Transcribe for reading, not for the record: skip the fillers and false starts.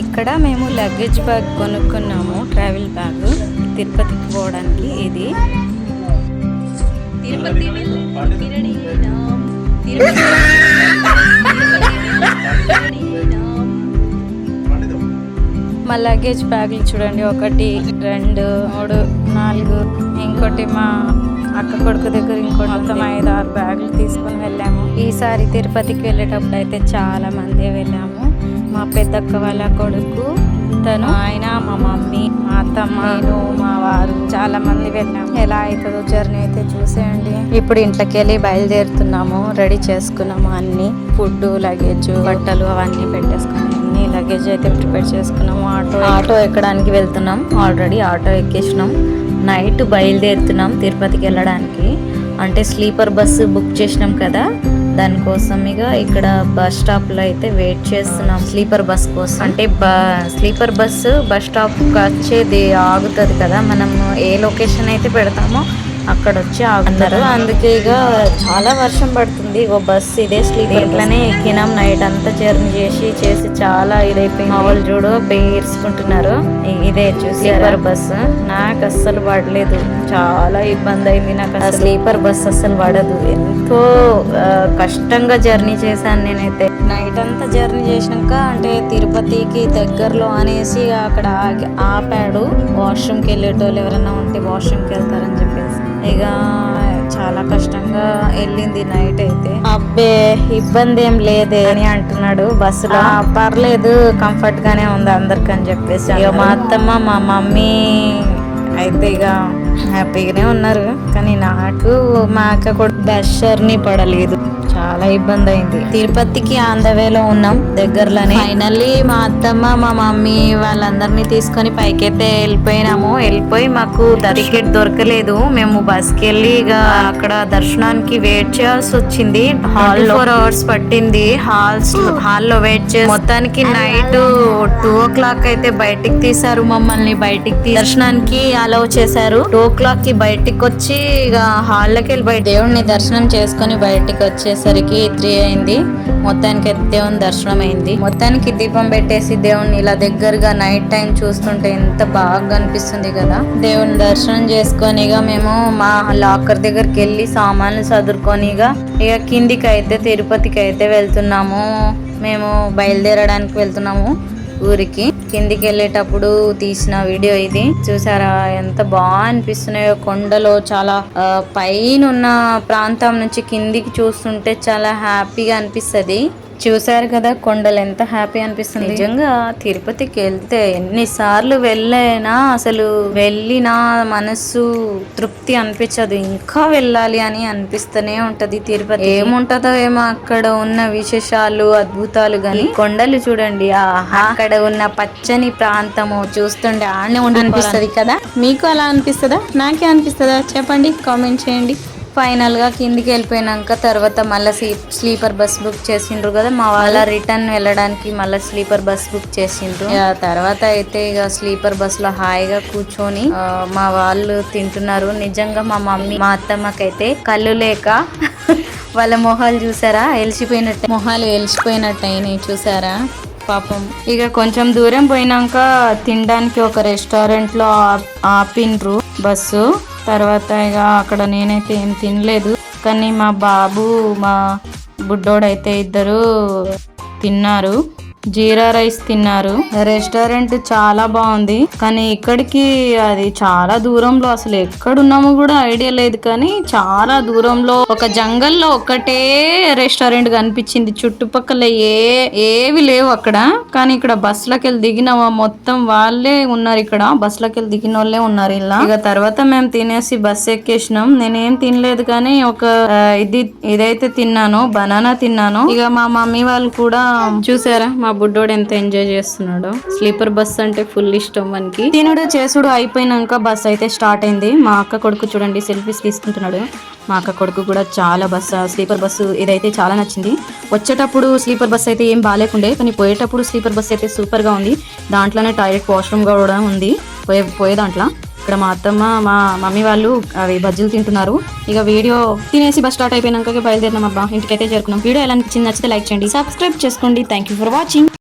ఇక్కడ మేము luggage bag కొనుక్కున్నాము, travel bag తిరుపతికి పోవడానికి. ఇది మా లగేజ్ బ్యాగులు చూడండి, 1 2 3 4, ఇంకోటి మా అక్క కొడుకు దగ్గర ఇంకోటి, మొత్తం 5 6 బ్యాగులు తీసుకొని వెళ్ళాము. ఈసారి తిరుపతికి వెళ్ళేటప్పుడు అయితే చాలా మంది వెళ్ళాము. మా పెద్దక్క వాళ్ళ కొడుకు, తను, ఆయన, మా మమ్మీ, మా అత్తమ్మ, నేను, మా వారు, చాలా మంది వెళ్ళాము. ఎలా అవుతుందో జర్నీ అయితే చూసేయండి. ఇప్పుడు ఇంట్లోకి వెళ్ళి బయలుదేరుతున్నాము. రెడీ చేసుకున్నాము అన్ని, ఫుడ్, లగేజ్, బట్టలు అవన్నీ పెట్టేసుకుని అన్ని లగేజ్ అయితే ప్రిపేర్ చేసుకున్నాము. ఆటో ఎక్కడానికి వెళ్తున్నాం. Already auto ఎక్కేసినాం. నైట్ బయలుదేరుతున్నాం తిరుపతికి వెళ్ళడానికి. అంటే స్లీపర్ బస్సు బుక్ చేసినాం కదా, దానికోసం ఇక ఇక్కడ బస్ స్టాప్ లో అయితే వెయిట్ చేస్తున్నాం స్లీపర్ బస్ కోసం. అంటే స్లీపర్ బస్సు బస్ స్టాప్ వచ్చేది ఆగుతుంది కదా, మనం ఏ లొకేషన్ అయితే పెడతామో అక్కడ వచ్చి ఆగుతారు. అందుకే ఇక చాలా వర్షం పడుతుంది. ఇగో బస్ ఇదే స్లీపర్ ఇట్లానే ఎక్కినాం. నైట్ అంతా జర్నీ చేసి చాలా ఇదైపోయింది. మా వాళ్ళు చూడు బేర్చుకుంటున్నారు. ఇదే స్లీపర్ బస్ నాకు అస్సలు పడలేదు, చాలా ఇబ్బంది అయింది నాకు. స్లీపర్ బస్ అస్సలు పడదు. ఎంతో కష్టంగా జర్నీ చేశాను నేనైతే. నైట్ అంతా జర్నీ చేసినాక అంటే తిరుపతికి దగ్గరలో అనేసి అక్కడ ఆపాడు. వాష్రూమ్కి వెళ్ళేటోళ్ళు ఎవరైనా ఉంటే వాష్రూమ్కి వెళ్తారని చెప్పేసి ఇక చాలా కష్టంగా వెళ్ళింది నైట్ అయితే. అబ్బే ఇబ్బంది ఏం లేదే అని అంటున్నాడు బస్సులో. పర్లేదు, కంఫర్ట్ గానే ఉంది అందరికని చెప్పేసి. ఇక మా అత్తమ్మ మా మమ్మీ అయితే ఇక హ్యాపీగానే ఉన్నారు. కానీ నాకు మా అక్క కూడా బస్ జర్నీ పడలేదు, చాలా ఇబ్బంది అయింది. తిరుపతికి ఆన్ ద వేలో ఉన్నాం, దగ్గరలోనే. ఫైనల్లీ మా అత్తమ్మ మా మమ్మీ వాళ్ళందరినీ తీసుకొని పైకైతే వెళ్ళిపోయి మాకు టికెట్ దొరకలేదు. మేము బస్కి వెళ్ళి ఇక అక్కడ దర్శనానికి వెయిట్ చేయాల్సి వచ్చింది. 4 hours పట్టింది హాల్లో వెయిట్ చేసి. మొత్తానికి నైట్ 2 o'clock అయితే బయటికి తీసారు మమ్మల్ని. బయటికి దర్శనానికి అలౌ చేశారు. 2 o'clock కి బయటికి వచ్చి ఇక హాల్లోకి వెళ్ళి దేవుడిని దర్శనం చేసుకొని బయటికి వచ్చేసరికి 3 అయింది. మొత్తానికి దేవుని దర్శనం అయింది. మొత్తానికి దీపం పెట్టేసి దేవుణ్ణి ఇలా దగ్గరగా నైట్ టైం చూస్తుంటే ఎంత బాగా అనిపిస్తుంది కదా. దేవుని దర్శనం చేసుకొని ఇక మేము మా లాకర్ దగ్గరికి వెళ్ళి సామాన్లు సదురుకొని ఇక కిందికి అయితే తిరుపతికి అయితే వెళ్తున్నాము. మేము బయలుదేరడానికి వెళ్తున్నాము ఊరికి. కిందికి వెళ్ళేటప్పుడు తీసిన వీడియో ఇది. చూసారా ఎంత బాగా అనిపిస్తున్నాయో. కొండలో చాలా పైన ఉన్న ప్రాంతం నుంచి కిందికి చూస్తుంటే చాలా హ్యాపీగా అనిపిస్తుంది. చూసారు కదా కొండలు ఎంత హ్యాపీ అనిపిస్తుంది. నిజంగా తిరుపతికి వెళ్తే ఎన్నిసార్లు వెళ్ళైనా అసలు వెళ్ళినా మనసు తృప్తి అనిపించదు, ఇంకా వెళ్ళాలి అని అనిపిస్తూనే ఉంటది. తిరుపతి ఏముంటదో ఏమో అక్కడ ఉన్న విశేషాలు, అద్భుతాలు. గాని కొండలు చూడండి, అక్కడ ఉన్న పచ్చని ప్రాంతము చూస్తుంటే ఆనే అనిపిస్తుంది కదా. మీకు అలా అనిపిస్తుందా? నాకే అనిపిస్తుందా? చెప్పండి, కామెంట్ చేయండి. ఫైనల్ గా కిందికి వెళ్ళిపోయినాక తర్వాత మళ్ళీ స్లీపర్ బస్ బుక్ చేసిండ్రు కదా మా వాళ్ళ. రిటర్న్ వెళ్ళడానికి మళ్ళీ స్లీపర్ బస్ బుక్ చేసిండ్రు. తర్వాత అయితే ఇక స్లీపర్ బస్ లో హాయిగా కూర్చొని మా వాళ్ళు తింటున్నారు. నిజంగా మా మమ్మీ మా అత్తమ్మకైతే కళ్ళు లేక వాళ్ళ మొహాలు చూసారా, మొహాలు ఎలిసిపోయినట్టు అయినాయి చూసారా పాపం. ఇక కొంచెం దూరం పోయినాక తినడానికి ఒక రెస్టారెంట్ లో ఆపిండ్రు బస్సు. తర్వాత ఇక అక్కడ నేనైతే ఏం తినలేదు, కానీ మా బాబు మా బుడ్డోడైతే ఇద్దరు తిన్నారు. జీరా రైస్ తిన్నారు. రెస్టారెంట్ చాలా బాగుంది, కానీ ఇక్కడికి అది చాలా దూరంలో, అసలు ఎక్కడున్నామో కూడా ఐడియా లేదు. కానీ చాలా దూరంలో ఒక జంగల్లో ఒకటే రెస్టారెంట్ కనిపించింది. చుట్టుపక్కల ఏవి లేవు అక్కడ. కానీ ఇక్కడ బస్సులకి వెళ్ళి దిగిన మొత్తం వాళ్ళే ఉన్నారు. ఇక్కడ బస్సులకి వెళ్ళి దిగిన వాళ్ళే ఉన్నారు ఇలా. ఇక తర్వాత మేము తినేసి బస్ ఎక్కేసినాం. నేనేం తినలేదు, కానీ ఇదైతే తిన్నాను, బనానా తిన్నాను. ఇక మా మమ్మీ వాళ్ళు కూడా చూసారా మా బుడ్డోడు ఎంత ఎంజాయ్ చేస్తున్నాడో. స్లీపర్ బస్ అంటే ఫుల్ ఇష్టం మనకి. తినుడు చేసుడు అయిపోయినాక బస్ అయితే స్టార్ట్ అయింది. మా అక్క కొడుకు చూడండి సెల్ఫీస్ తీసుకుంటున్నాడు. మా అక్క కొడుకు కూడా చాలా స్లీపర్ బస్సు ఇదైతే చాలా నచ్చింది. వచ్చేటప్పుడు స్లీపర్ బస్ అయితే ఏం బాగాలేకుండే, కానీ పోయేటప్పుడు స్లీపర్ బస్ అయితే సూపర్ గా ఉంది. దాంట్లోనే టాయిలెట్ వాష్రూమ్ కూడా ఉంది పోయే దాంట్లో. ఇక్కడ మా అత్తమ్మ మా మమ్మీ వాళ్ళు అవి బజ్జీలు తింటున్నారు. ఇక వీడియో తినేసి బస్ స్టార్ట్ అయిపోయినాక బయలుదేరినాం. అబ్బా ఇంటికైతే చేరుకున్నాం. వీడియో ఎలా అనిపించింది? నచ్చితే లైక్ చేయండి, సబ్స్క్రైబ్ చేసుకోండి. Thank you for watching.